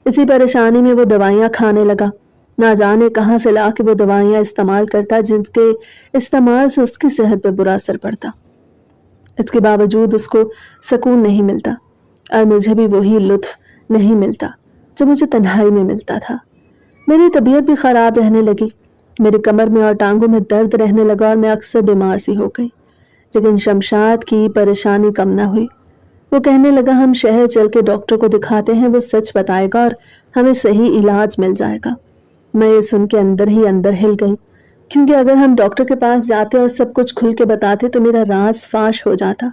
اسی پریشانی میں وہ دوائیاں کھانے لگا، نہ جانے کہاں سے لا کے وہ دوائیاں استعمال کرتا جن کے استعمال سے اس کی صحت پہ برا اثر پڑتا۔ اس کے باوجود اس کو سکون نہیں ملتا اور مجھے بھی وہی لطف نہیں ملتا جو مجھے تنہائی میں ملتا تھا۔ میری طبیعت بھی خراب رہنے لگی، میری کمر میں اور ٹانگوں میں درد رہنے لگا اور میں اکثر بیمار سی ہو گئی، لیکن شمشاد کی پریشانی کم نہ ہوئی۔ وہ کہنے لگا ہم شہر چل کے ڈاکٹر کو دکھاتے ہیں، وہ سچ بتائے گا اور ہمیں صحیح علاج مل جائے گا۔ میں یہ سن کے اندر ہی اندر ہل گئی، کیونکہ اگر ہم ڈاکٹر کے پاس جاتے اور سب کچھ کھل کے بتاتے تو میرا راز فاش ہو جاتا۔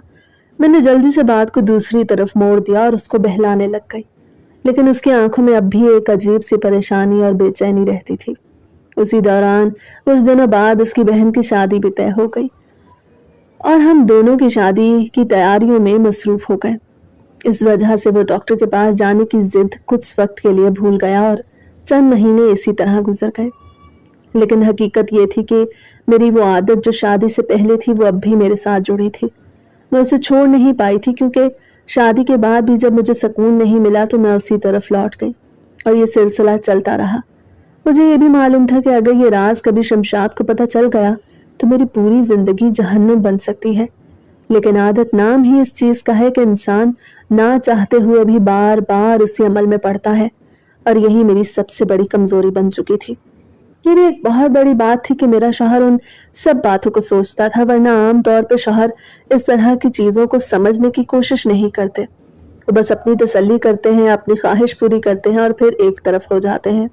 میں نے جلدی سے بات کو دوسری طرف موڑ دیا اور اس کو بہلانے لگ گئی، لیکن اس کی آنکھوں میں اب بھی ایک عجیب سی پریشانی اور بے چینی رہتی تھی۔ اسی دوران کچھ دنوں بعد اس کی بہن کی شادی بھی طے ہو گئی اور ہم دونوں کی شادی کی تیاریوں میں مصروف ہو گئے۔ اس وجہ سے وہ ڈاکٹر کے پاس جانے کی ضد کچھ وقت کے لیے بھول گیا اور چند مہینے اسی طرح گزر گئے، لیکن حقیقت یہ تھی کہ میری وہ عادت جو شادی سے پہلے تھی وہ اب بھی میرے ساتھ جڑی تھی۔ میں اسے چھوڑ نہیں پائی تھی، کیونکہ شادی کے بعد بھی جب مجھے سکون نہیں ملا تو میں اسی طرف لوٹ گئی اور یہ سلسلہ چلتا رہا۔ مجھے یہ بھی معلوم تھا کہ اگر یہ راز کبھی شمشاد کو پتہ چل گیا تو میری پوری زندگی جہنم بن سکتی ہے، لیکن عادت نام ہی اس چیز کا ہے کہ انسان نہ چاہتے ہوئے بھی بار بار اسی عمل میں پڑتا ہے، اور یہی میری سب سے بڑی کمزوری بن چکی تھی۔ یہ بھی ایک بہت بڑی بات تھی کہ میرا شوہر ان سب باتوں کو سوچتا تھا، ورنہ عام طور پہ شوہر اس طرح کی چیزوں کو سمجھنے کی کوشش نہیں کرتے، وہ بس اپنی تسلی کرتے ہیں، اپنی خواہش پوری کرتے ہیں اور پھر ایک طرف ہو جاتے ہیں۔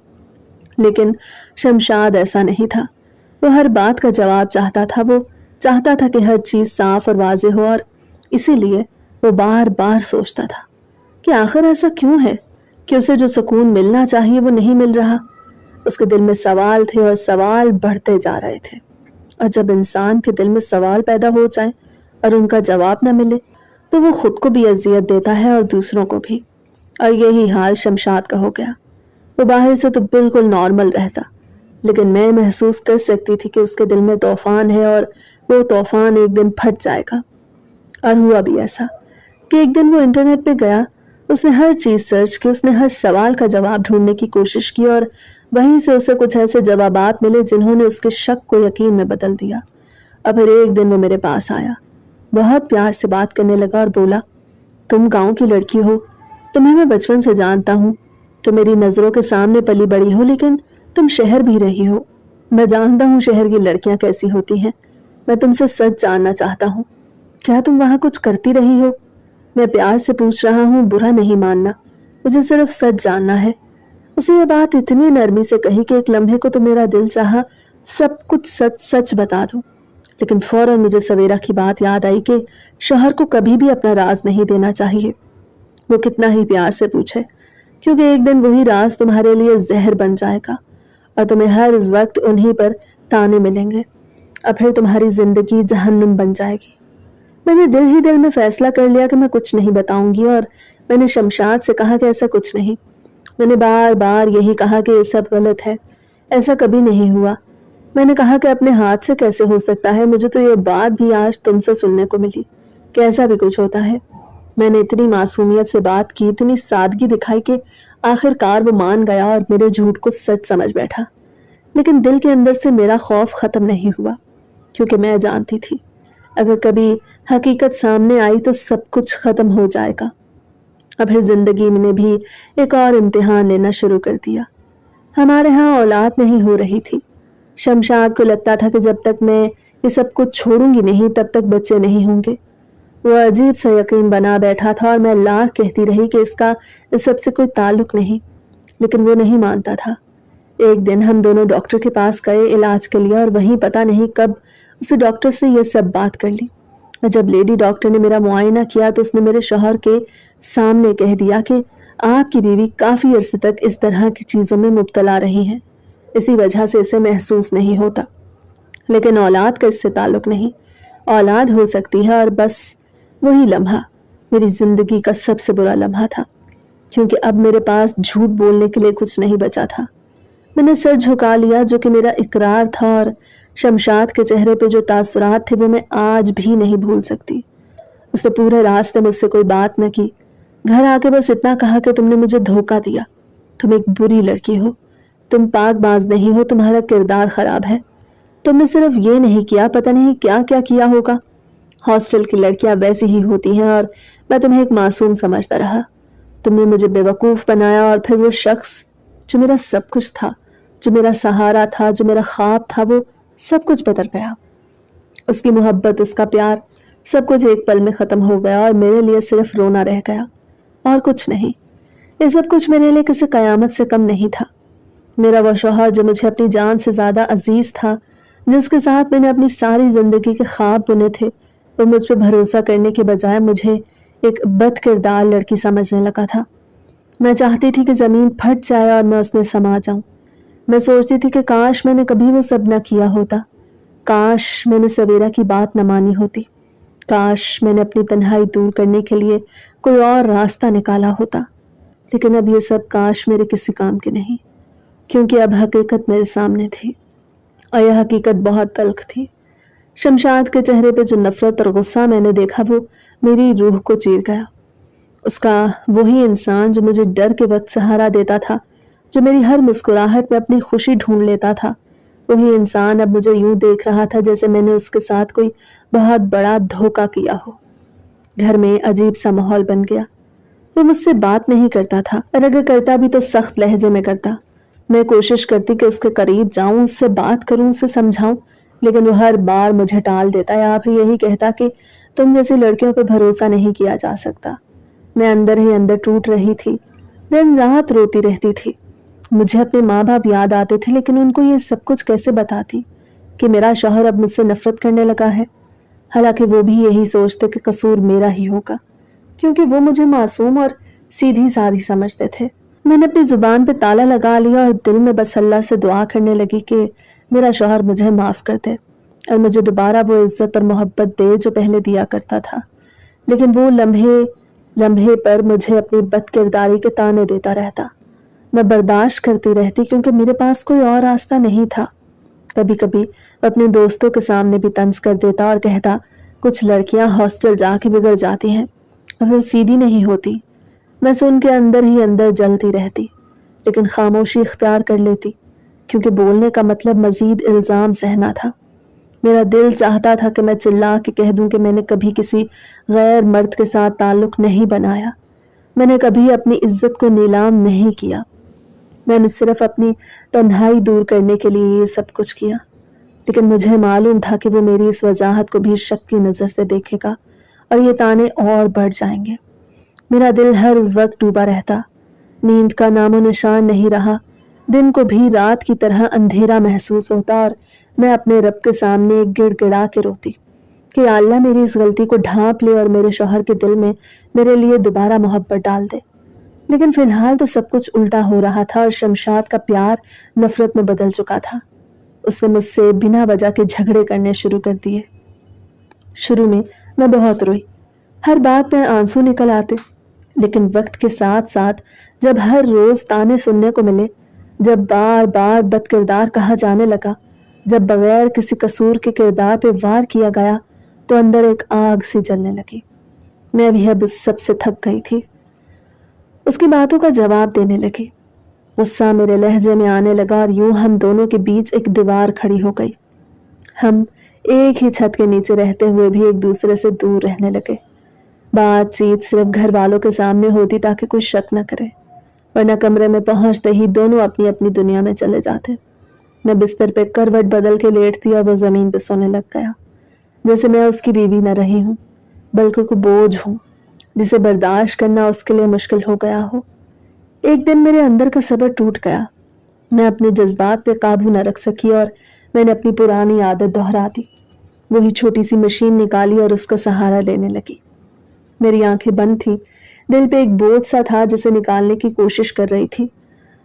لیکن شمشاد ایسا نہیں تھا، وہ ہر بات کا جواب چاہتا تھا، وہ چاہتا تھا کہ ہر چیز صاف اور واضح ہو، اور اسی لیے وہ بار بار سوچتا تھا کہ آخر ایسا کیوں ہے کہ اسے جو سکون ملنا چاہیے وہ نہیں مل رہا۔ اس کے دل میں سوال تھے اور سوال بڑھتے جا رہے تھے، اور جب انسان کے دل میں سوال پیدا ہو جائے اور ان کا جواب نہ ملے تو وہ خود کو بھی اذیت دیتا ہے اور دوسروں کو بھی، اور یہی حال شمشاد کا ہو گیا۔ وہ باہر سے تو بالکل نارمل رہتا، لیکن میں محسوس کر سکتی تھی کہ اس کے دل میں طوفان ہے اور وہ طوفان ایک دن پھٹ جائے گا۔ اور ہوا بھی ایسا کہ ایک دن وہ انٹرنیٹ پہ گیا، اس نے ہر چیز سرچ کی، اس نے ہر سوال کا جواب ڈھونڈنے کی کوشش کی، اور وہیں سے اسے کچھ ایسے جوابات ملے جنہوں نے اس کے شک کو یقین میں بدل دیا۔ اور پھر ایک دن وہ میرے پاس آیا، بہت پیار سے بات کرنے لگا اور بولا تم گاؤں کی لڑکی ہو، تمہیں میں بچپن سے جانتا ہوں، تو میری نظروں کے سامنے پلی بڑی ہو، لیکن تم شہر بھی رہی ہو، میں جانتا ہوں شہر کی لڑکیاں کیسی ہوتی ہیں، میں تم سے سچ جاننا چاہتا ہوں، کیا تم وہاں کچھ کرتی رہی ہو؟ میں پیار سے پوچھ رہا ہوں، برا نہیں ماننا، مجھے صرف سچ جاننا ہے۔ उसे ये बात इतनी नरमी से कही कि एक लम्हे को तो मेरा दिल चाहा सब कुछ सच सच बता दूं, लेकिन फौरन मुझे सवेरा की बात याद आई कि शौहर को कभी भी अपना राज नहीं देना चाहिए, वो कितना ही प्यार से पूछे, क्योंकि एक दिन वही राज तुम्हारे लिए जहर बन जाएगा और तुम्हें हर वक्त उन्हीं पर ताने मिलेंगे और फिर तुम्हारी जिंदगी जहन्नुम बन जाएगी। मैंने दिल ही दिल में फैसला कर लिया कि मैं कुछ नहीं बताऊंगी और मैंने शमशाद से कहा कि ऐसा कुछ नहीं। मैंने बार बार यही कहा कि ये सब गलत है, ऐसा कभी नहीं हुआ। मैंने कहा कि अपने हाथ से कैसे हो सकता है, मुझे तो ये बात भी आज तुमसे सुनने को मिली कि ऐसा भी कुछ होता है। मैंने इतनी मासूमियत से बात की, इतनी सादगी दिखाई कि आखिरकार वो मान गया और मेरे झूठ को सच समझ बैठा। लेकिन दिल के अंदर से मेरा खौफ खत्म नहीं हुआ, क्योंकि मैं जानती थी अगर कभी हकीकत सामने आई तो सब कुछ खत्म हो जाएगा। अब फिर जिंदगी ने भी एक और इम्तिहान लेना शुरू कर दिया। हमारे यहाँ औलाद नहीं हो रही थी। शमशाद को लगता था कि जब तक मैं ये सब कुछ छोड़ूंगी नहीं तब तक बच्चे नहीं होंगे। वो अजीब सा यकीन बना बैठा था और मैं लाख कहती रही कि इसका इस सब से कोई ताल्लुक नहीं, लेकिन वो नहीं मानता था। एक दिन हम दोनों डॉक्टर के पास गए इलाज के लिए और वहीं पता नहीं कब उसे डॉक्टर से ये सब बात कर ली। और जब लेडी डॉक्टर ने मेरा मुआयना किया तो उसने मेरे शौहर के सामने कह दिया कि आपकी बीवी काफी अरसे तक इस तरह की चीजों में मुब्तला रही हैं, इसी वजह से इसे महसूस नहीं होता, लेकिन औलाद का इससे ताल्लुक नहीं। औलाद हो सकती है और बस वही लम्हा मेरी जिंदगी का सबसे बुरा लम्हा था, क्योंकि अब मेरे पास झूठ बोलने के लिए कुछ नहीं बचा था। मैंने सर झुका लिया, जो कि मेरा इकरार था, और शमशाद के चेहरे पे जो तासुरात थे वो मैं आज भी नहीं भूल सकती। उसने पूरे रास्ते मुझसे कोई बात न की, घर आके बस इतना कहा कि तुमने मुझे धोखा दिया, तुम एक बुरी लड़की हो, तुम पाकबाज नहीं हो, तुम्हारा किरदार खराब है, तुमने सिर्फ ये नहीं किया, पता नहीं क्या क्या किया होगा। हॉस्टल की लड़कियां वैसी ही होती हैं और मैं तुम्हें एक मासूम समझता रहा। तुमने मुझे बेवकूफ बनाया और फिर वो शख्स जो मेरा सब कुछ था, जो मेरा सहारा था, जो मेरा ख्वाब था, वो सब कुछ बदल गया। उसकी मोहब्बत, उसका प्यार, सब कुछ एक पल में खत्म हो गया और मेरे लिए सिर्फ रोना रह गया और कुछ नहीं। ये सब कुछ मेरे लिए किसी कयामत से कम नहीं था। मेरा वो शौहर जो मुझे अपनी जान से ज्यादा अजीज था, जिसके साथ मैंने अपनी सारी जिंदगी के ख्वाब बुने थे, वो मुझ पर भरोसा करने के बजाय मुझे एक बदकिरदार लड़की समझने लगा था। मैं चाहती थी कि जमीन फट जाए और मैं उसमें समा जाऊं। मैं सोचती थी कि काश मैंने कभी वो सब न किया होता, काश मैंने सवेरा की बात न मानी होती, काश मैंने अपनी तन्हाई दूर करने के लिए कोई और रास्ता निकाला होता। लेकिन अब ये सब काश मेरे किसी काम के नहीं, क्योंकि अब हकीकत मेरे सामने थी और यह हकीकत बहुत तल्ख थी। शमशाद के चेहरे पे जो नफरत और गुस्सा मैंने देखा वो मेरी रूह को चीर गया। उसका वही इंसान जो मुझे डर के वक्त सहारा देता था, जो मेरी हर मुस्कुराहट में अपनी खुशी ढूंढ लेता था, वही इंसान अब मुझे यूं देख रहा था जैसे मैंने उसके साथ कोई बहुत बड़ा धोखा किया हो। घर में अजीब सा माहौल बन गया। वो मुझसे बात नहीं करता था, और अगर करता भी तो सख्त लहजे में करता। मैं कोशिश करती कि उसके करीब जाऊं, उससे बात करूं, उसे समझाऊं, लेकिन वो हर बार मुझे टाल देता या फिर यही कहता कि तुम जैसी लड़कियों पर भरोसा नहीं किया जा सकता। मैं अंदर ही अंदर टूट रही थी, दिन रात रोती रहती थी। मुझे अपने माँ बाप याद आते थे, लेकिन उनको ये सब कुछ कैसे बताती कि मेरा शौहर अब मुझसे नफरत करने लगा है। हालांकि वो भी यही सोचते कि कसूर मेरा ही होगा, क्योंकि वो मुझे मासूम और सीधी साधी समझते थे। मैंने अपनी जुबान पे ताला लगा लिया और दिल में बस अल्लाह से दुआ करने लगी कि मेरा शौहर मुझे माफ कर दे और मुझे दोबारा वो इज्जत और मोहब्बत दे जो पहले दिया करता था। लेकिन वो लम्हे लम्हे पर मुझे अपनी बदकिरदारी के ताने देता रहता। मैं बर्दाश्त करती रहती, क्योंकि मेरे पास कोई और रास्ता नहीं था। कभी कभी अपने दोस्तों के सामने भी तंज कर देता और कहता कुछ लड़कियां हॉस्टल जाके बिगड़ जाती हैं और फिर सीधी नहीं होती। मैं सुन के अंदर ही अंदर जलती रहती, लेकिन खामोशी इख्तियार कर लेती, क्योंकि बोलने का मतलब मजीद इल्ज़ाम सहना था। मेरा दिल चाहता था कि मैं चिल्ला के कह दूं कि मैंने कभी किसी गैर मर्द के साथ ताल्लुक नहीं बनाया, मैंने कभी अपनी इज्जत को नीलाम नहीं किया, मैंने सिर्फ अपनी तन्हाई दूर करने के लिए ये सब कुछ किया। लेकिन मुझे मालूम था कि वो मेरी इस वजाहत को भी शक की नज़र से देखेगा और ये ताने और बढ़ जाएंगे। मेरा दिल हर वक्त डूबा रहता, नींद का नामो निशान नहीं रहा। दिन को भी रात की तरह अंधेरा महसूस होता और मैं अपने रब के सामने गिड़गिड़ा के रोती कि अल्लाह मेरी इस गलती को ढांप ले और मेरे शौहर के दिल में मेरे लिए दोबारा मोहब्बत डाल दे। लेकिन फिलहाल तो सब कुछ उल्टा हो रहा था और शमशाद का प्यार नफरत में बदल चुका था। उसने मुझसे बिना वजह के झगड़े करने शुरू कर दिए। शुरू में मैं बहुत रोई, हर बात में आंसू निकल आते, लेकिन वक्त के साथ साथ जब हर रोज ताने सुनने को मिले, जब बार बार बदकिरदार कहा जाने लगा, जब बगैर किसी कसूर के किरदार पे वार किया गया, तो अंदर एक आग सी जलने लगी। मैं भी अब इस सबसे थक गई थी। उसकी बातों का जवाब देने लगी। गुस्सा मेरे लहजे में आने लगा और यूं हम दोनों के बीच एक दीवार खड़ी हो गई। हम एक ही छत के नीचे रहते हुए भी एक दूसरे से दूर रहने लगे। बातचीत सिर्फ घर वालों के सामने होती ताकि कोई शक न करे, वरना कमरे में पहुंचते ही दोनों अपनी अपनी दुनिया में चले जाते। मैं बिस्तर पे करवट बदल के लेटती और वो जमीन पे सोने लग गया, जैसे मैं उसकी बीवी न रही हूँ बल्कि कोई बोझ हूँ जिसे बर्दाश्त करना उसके लिए मुश्किल हो गया हो। एक दिन मेरे अंदर का सब्र टूट गया। मैं अपने जज्बात पे काबू न रख सकी और मैंने अपनी पुरानी आदत दोहरा दी। वही छोटी सी मशीन निकाली और उसका सहारा लेने लगी। मेरी आंखें बंद थी, दिल पे एक बोझ सा था जिसे निकालने की कोशिश कर रही थी।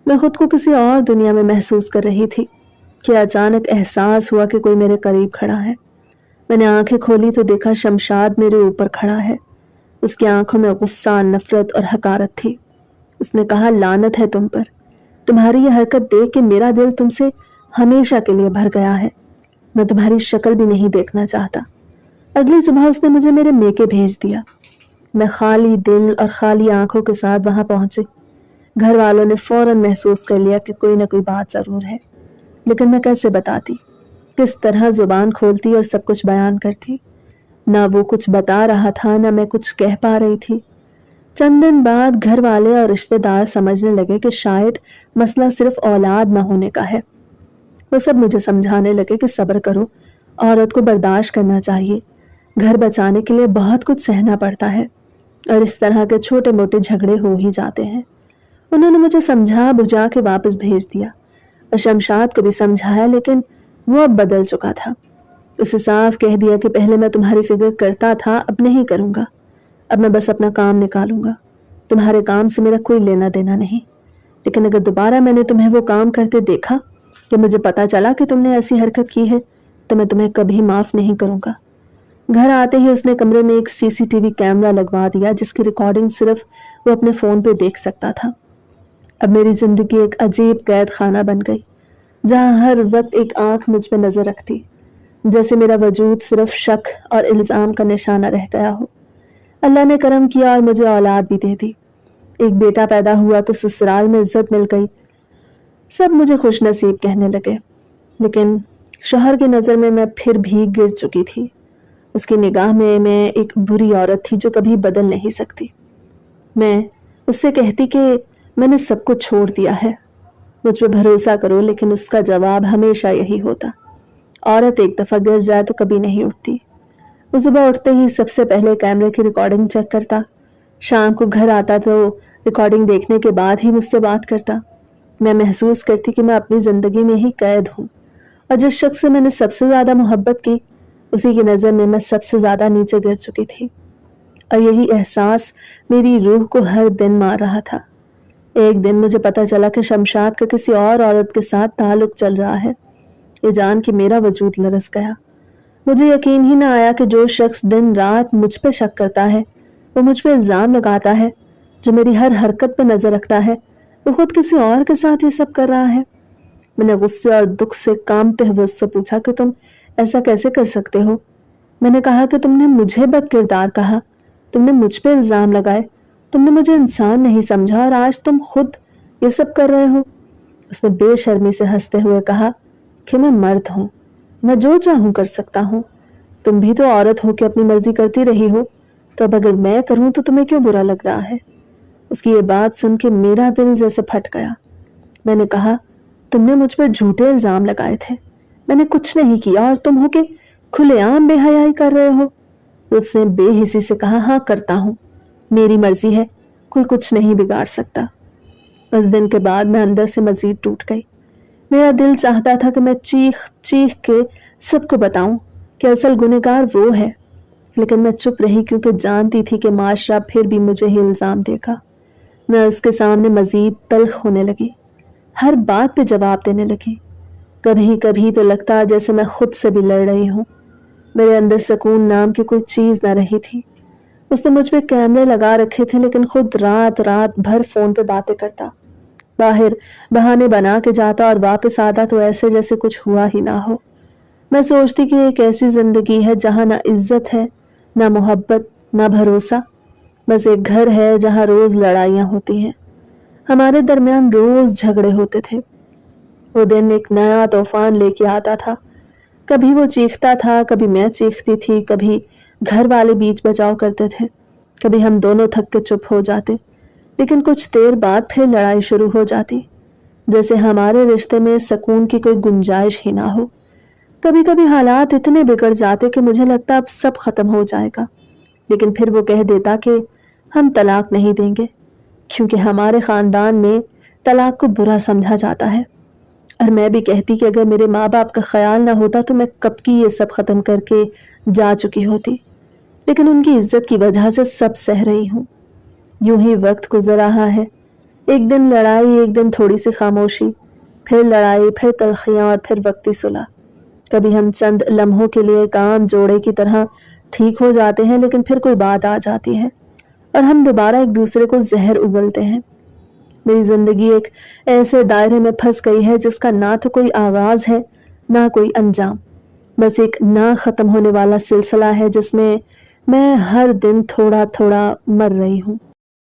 मैं खुद को किसी और दुनिया में महसूस कर रही थी कि अचानक एहसास हुआ कि कोई मेरे करीब खड़ा है। मैंने आंखें खोली तो देखा शमशाद मेरे ऊपर खड़ा है। उसकी आंखों में गुस्सा, नफरत और हकारत थी। उसने कहा, लानत है तुम पर, तुम्हारी यह हरकत देख के मेरा दिल तुमसे हमेशा के लिए भर गया है। मैं तुम्हारी शक्ल भी नहीं देखना चाहता। अगली सुबह उसने मुझे मेरे मेके भेज दिया। मैं खाली दिल और खाली आंखों के साथ वहां पहुंची। घर वालों ने फौरन महसूस कर लिया कि कोई ना कोई बात जरूर है, लेकिन मैं कैसे बताती, किस तरह जुबान खोलती और सब कुछ बयान करती। ना वो कुछ बता रहा था, ना मैं कुछ कह पा रही थी। चंद दिन बाद घर वाले और रिश्तेदार समझने लगे कि शायद मसला सिर्फ औलाद न होने का है। वो सब मुझे समझाने लगे कि सब्र करो, औरत को बर्दाश्त करना चाहिए, घर बचाने के लिए बहुत कुछ सहना पड़ता है और इस तरह के छोटे मोटे झगड़े हो ही जाते हैं। उन्होंने मुझे समझा बुझा के वापस भेज दिया और शमशाद को भी समझाया, लेकिन वो अब बदल चुका था। उसे साफ कह दिया कि पहले मैं तुम्हारी फिक्र करता था, अब नहीं करूंगा। अब मैं बस अपना काम निकालूंगा, तुम्हारे काम से मेरा कोई लेना देना नहीं। लेकिन अगर दोबारा मैंने तुम्हें वो काम करते देखा कि मुझे पता चला कि तुमने ऐसी हरकत की है, तो मैं तुम्हें कभी माफ नहीं करूंगा। घर आते ही उसने कमरे में एक सीसीटीवी कैमरा लगवा दिया जिसकी रिकॉर्डिंग सिर्फ वो अपने फोन पे देख सकता था। अब मेरी जिंदगी एक अजीब कैद खाना बन गई, जहां हर वक्त एक आंख मुझ पे नजर रखती, जैसे मेरा वजूद सिर्फ शक और इल्जाम का निशाना रह गया हो। अल्लाह ने करम किया और मुझे औलाद भी दे दी। एक बेटा पैदा हुआ तो ससुराल में इज्जत मिल गई। सब मुझे खुश नसीब कहने लगे, लेकिन शौहर की नज़र में मैं फिर भी गिर चुकी थी। उसकी निगाह में मैं एक बुरी औरत थी जो कभी बदल नहीं सकती। मैं उससे कहती कि मैंने सब कुछ छोड़ दिया है, मुझ पर भरोसा करो, लेकिन उसका जवाब हमेशा यही होता, औरत एक दफ़ा गिर जाए तो कभी नहीं उठती। वो सुबह उठते ही सबसे पहले कैमरे की रिकॉर्डिंग चेक करता, शाम को घर आता तो रिकॉर्डिंग देखने के बाद ही मुझसे बात करता। मैं महसूस करती कि मैं अपनी ज़िंदगी में ही कैद हूँ और जिस शख्स से मैंने सबसे ज़्यादा मोहब्बत की, उसी की नज़र में मैं सबसे ज़्यादा नीचे गिर चुकी थी। और यही एहसास मेरी रूह को हर दिन मार रहा था। एक दिन मुझे पता चला कि शमशाद का किसी और औरत के साथ ताल्लुक चल रहा है। ये जान के मेरा वजूद लरस गया। मुझे यकीन ही ना आया कि जो शख्स दिन रात मुझ पे शक करता है, वो मुझ पे इल्ज़ाम लगाता है, जो मेरी हर हरकत पे नज़र रखता है, वो खुद किसी और के साथ ये सब कर रहा है। मैंने गुस्से और दुख से कांपते हुए उससे पूछा कि तुम ऐसा कैसे कर सकते हो? मैंने कहा कि तुमने मुझे बदकिरदार कहा, तुमने मुझ पे इल्ज़ाम लगाए, तुमने मुझे इंसान नहीं समझा और आज तुम खुद ये सब कर रहे हो। उसने बेशर्मी से हंसते हुए कहा कि मैं मर्द हूँ, मैं जो चाहूँ कर सकता हूँ। तुम भी तो औरत हो कि अपनी मर्जी करती रही हो, तो अब अगर मैं करूँ तो तुम्हें क्यों बुरा लग रहा है? उसकी ये बात सुन के मेरा दिल जैसे फट गया। मैंने कहा, तुमने मुझ पर झूठे इल्ज़ाम लगाए थे, मैंने कुछ नहीं किया और तुम हो के खुलेआम बेहयाई कर रहे हो। उसने बेहिसी से कहा, हाँ करता हूँ, मेरी मर्जी है, कोई कुछ नहीं बिगाड़ सकता। उस दिन के बाद मैं अंदर से मजीद टूट गई। मेरा दिल चाहता था कि मैं चीख चीख के सबको बताऊं कि असल गुनहगार वो है, लेकिन मैं चुप रही क्योंकि जानती थी कि माशरा फिर भी मुझे ही इल्ज़ाम देगा। मैं उसके सामने मजीद तल्ख होने लगी, हर बात पे जवाब देने लगी। कभी कभी तो लगता जैसे मैं खुद से भी लड़ रही हूँ। मेरे अंदर सुकून नाम की कोई चीज़ ना रही थी। उसने मुझ पे कैमरे लगा रखे थे, लेकिन खुद रात रात भर फ़ोन पे बातें करता, बाहर बहाने बना के जाता और वापस आता तो ऐसे जैसे कुछ हुआ ही ना हो। मैं सोचती कि एक ऐसी ज़िंदगी है जहाँ ना इज्जत है, ना मोहब्बत, ना भरोसा, बस एक घर है जहाँ रोज़ लड़ाइयाँ होती हैं। हमारे दरमियान रोज़ झगड़े होते थे। वो दिन एक नया तूफान लेके आता था। कभी वो चीखता था, कभी मैं चीखती थी, कभी घर वाले बीच बचाव करते थे, कभी हम दोनों थक के चुप हो जाते, लेकिन कुछ देर बाद फिर लड़ाई शुरू हो जाती, जैसे हमारे रिश्ते में सुकून की कोई गुंजाइश ही ना हो। कभी कभी हालात इतने बिगड़ जाते कि मुझे लगता अब सब खत्म हो जाएगा, लेकिन फिर वो कह देता कि हम तलाक नहीं देंगे, क्योंकि हमारे खानदान में तलाक को बुरा समझा जाता है। और मैं भी कहती कि अगर मेरे माँ बाप का ख्याल ना होता तो मैं कब की ये सब खत्म करके जा चुकी होती, लेकिन उनकी इज्जत की वजह से सब सह रही हूँ। यूं ही वक्त गुजर रहा है, एक दिन लड़ाई, एक दिन थोड़ी सी खामोशी, फिर लड़ाई, फिर तलखियाँ और फिर वक्ती सुलह। कभी हम चंद लम्हों के लिए काम जोड़े की तरह ठीक हो जाते हैं, लेकिन फिर कोई बात आ जाती है और हम दोबारा एक दूसरे को जहर उगलते हैं। मेरी जिंदगी एक ऐसे दायरे में फंस गई है जिसका ना तो कोई आगाज है, ना कोई अंजाम, बस एक ना खत्म होने वाला सिलसिला है जिसमें मैं हर दिन थोड़ा थोड़ा मर रही हूँ।